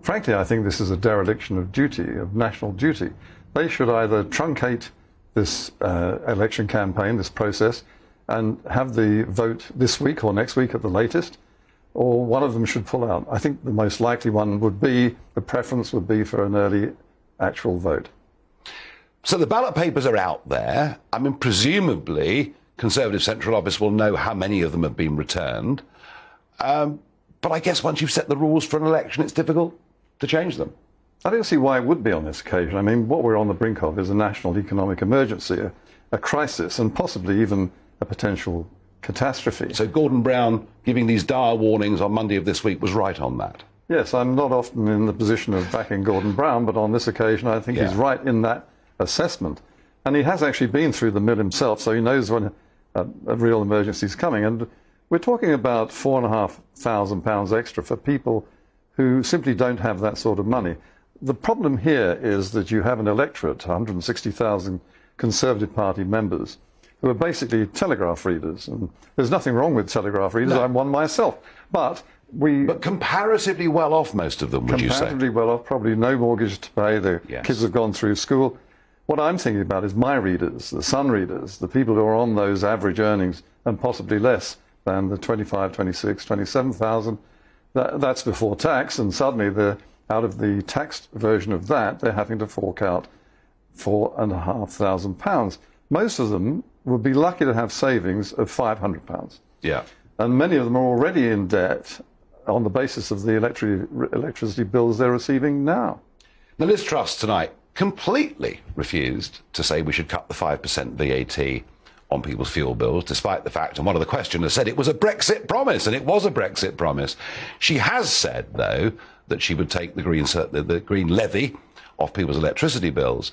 Frankly, I think this is a dereliction of duty, of national duty. They should either truncate this election campaign, this process, and have the vote this week or next week at the latest, or one of them should pull out. I think the most likely one would be, the preference would be for an early actual vote. So the ballot papers are out there. I mean, presumably, Conservative Central Office will know how many of them have been returned. But I guess once you've set the rules for an election, it's difficult to change them. I don't see why it would be on this occasion. I mean, what we're on the brink of is a national economic emergency, a crisis, and possibly even a potential catastrophe. So Gordon Brown giving these dire warnings on Monday of this week was right on that? Yes, I'm not often in the position of backing Gordon Brown, but on this occasion I think he's right in that assessment. And he has actually been through the mill himself, so he knows when a real emergency is coming. And we're talking about £4,500 extra for people who simply don't have that sort of money. The problem here is that you have an electorate, 160,000 Conservative Party members, who are basically telegraph readers. And there's nothing wrong with telegraph readers. No. I'm one myself. But comparatively well off, most of them, would you say? Comparatively well off, probably no mortgage to pay. The kids have gone through school. What I'm thinking about is my readers, the Sun readers, the people who are on those average earnings and possibly less than the 25, 26, 27,000. That's before tax, and suddenly they're out of the taxed version of that, they're having to fork out £4,500. Most of them would be lucky to have savings of £500. Yeah. And many of them are already in debt on the basis of the electricity bills they're receiving now. The Liz Truss tonight completely refused to say we should cut the 5% VAT on people's fuel bills, despite the fact, and one of the questioners said it was a Brexit promise, and it was a Brexit promise. She has said, though, that she would take the green levy off people's electricity bills.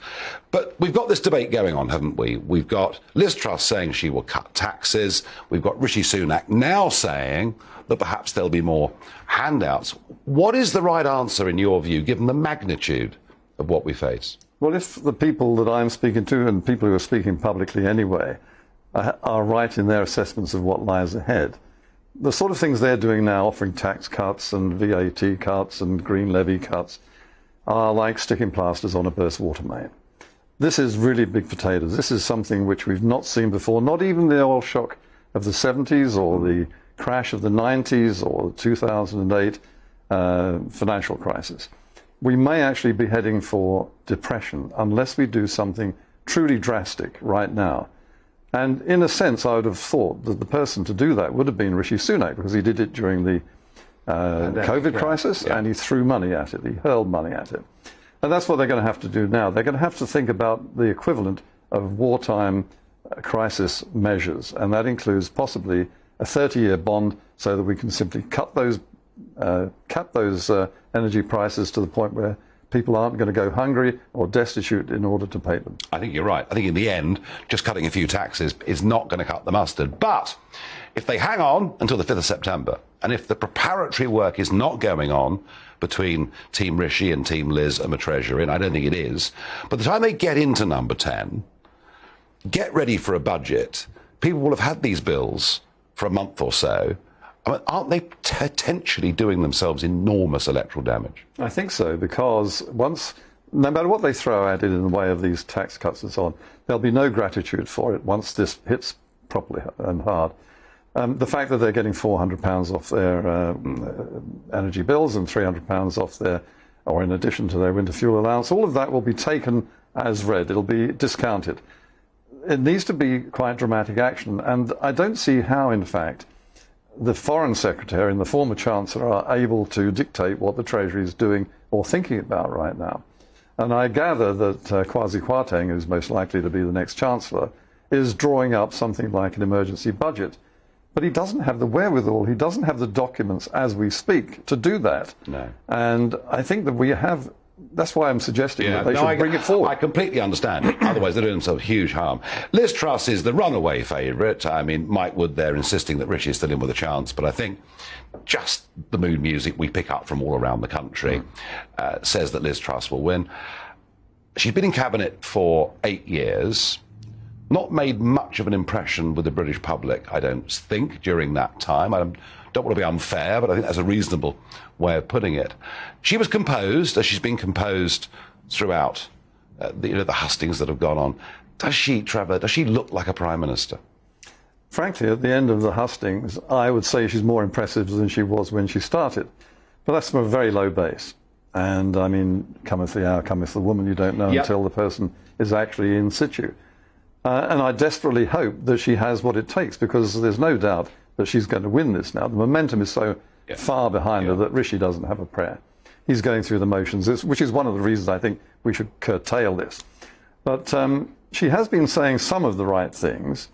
But we've got this debate going on, haven't we? We've got Liz Truss saying she will cut taxes. We've got Rishi Sunak now saying that perhaps there'll be more handouts. What is the right answer, in your view, given the magnitude of what we face? Well, if the people that I'm speaking to, and people who are speaking publicly anyway, are right in their assessments of what lies ahead, the sort of things they're doing now, offering tax cuts and VAT cuts and green levy cuts, are like sticking plasters on a burst water main. This is really big potatoes. This is something which we've not seen before, not even the oil shock of the 70s or the crash of the 90s or the 2008 financial crisis. We may actually be heading for depression unless we do something truly drastic right now. And in a sense, I would have thought that the person to do that would have been Rishi Sunak, because he did it during the COVID crisis, and he threw money at it, he hurled money at it. And that's what they're going to have to do now. They're going to have to think about the equivalent of wartime crisis measures, and that includes possibly a 30-year bond so that we can simply cap those energy prices to the point where people aren't going to go hungry or destitute in order to pay them. I think you're right. I think in the end, just cutting a few taxes is not going to cut the mustard. But if they hang on until the 5th of September, and if the preparatory work is not going on between Team Rishi and Team Liz and the Treasury, and I don't think it is, by the time they get into number 10, get ready for a budget, people will have had these bills for a month or so. I mean, aren't they potentially doing themselves enormous electoral damage? I think so, because no matter what they throw at it in the way of these tax cuts and so on, there'll be no gratitude for it once this hits properly and hard. The fact that they're getting £400 off their energy bills and £300 off their, or in addition to their winter fuel allowance, all of that will be taken as read. It'll be discounted. It needs to be quite dramatic action, and I don't see how, in fact, the Foreign Secretary and the former Chancellor are able to dictate what the Treasury is doing or thinking about right now. And I gather that Kwasi Kwarteng, who's most likely to be the next Chancellor, is drawing up something like an emergency budget. But he doesn't have the wherewithal, he doesn't have the documents as we speak to do that. No. And I think that we have, that's why I'm suggesting that they should bring it forward. I completely understand. Otherwise, they're doing themselves huge harm. Liz Truss is the runaway favourite. I mean, Mike Wood there insisting that Rishi is still in with a chance, but I think just the mood music we pick up from all around the country says that Liz Truss will win. She's been in cabinet for 8 years. Not made much of an impression with the British public, I don't think, during that time. I'm Don't want to be unfair, but I think that's a reasonable way of putting it. She was composed, as she's been composed throughout the hustings that have gone on. Does she, Trevor, does she look like a Prime Minister? Frankly, at the end of the hustings, I would say she's more impressive than she was when she started. But that's from a very low base. And, I mean, cometh the hour, cometh the woman, you don't know until the person is actually in situ. And I desperately hope that she has what it takes, because there's no doubt that she's going to win this now. The momentum is so far behind her that Rishi doesn't have a prayer. He's going through the motions, which is one of the reasons I think we should curtail this. But she has been saying some of the right things,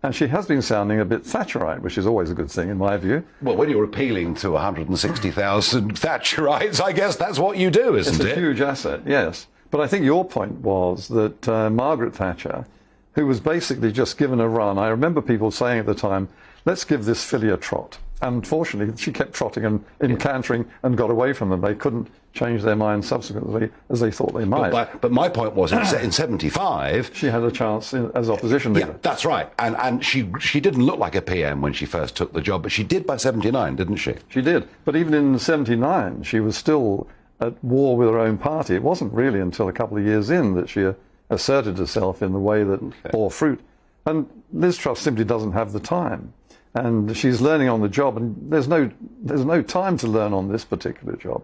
and she has been sounding a bit Thatcherite, which is always a good thing in my view. Well, when you're appealing to 160,000 Thatcherites, I guess that's what you do, isn't it? It's a huge asset, yes. But I think your point was that Margaret Thatcher, who was basically just given a run, I remember people saying at the time, let's give this filly a trot. Unfortunately, she kept trotting and encountering and got away from them. They couldn't change their mind subsequently as they thought they might. But my point was, in 75... she had a chance as opposition leader. Yeah, that's right. And she didn't look like a PM when she first took the job, but she did by 79, didn't she? She did. But even in 79, she was still at war with her own party. It wasn't really until a couple of years in that she asserted herself in the way that bore fruit. And Liz Truss simply doesn't have the time. And she's learning on the job, and there's no time to learn on this particular job.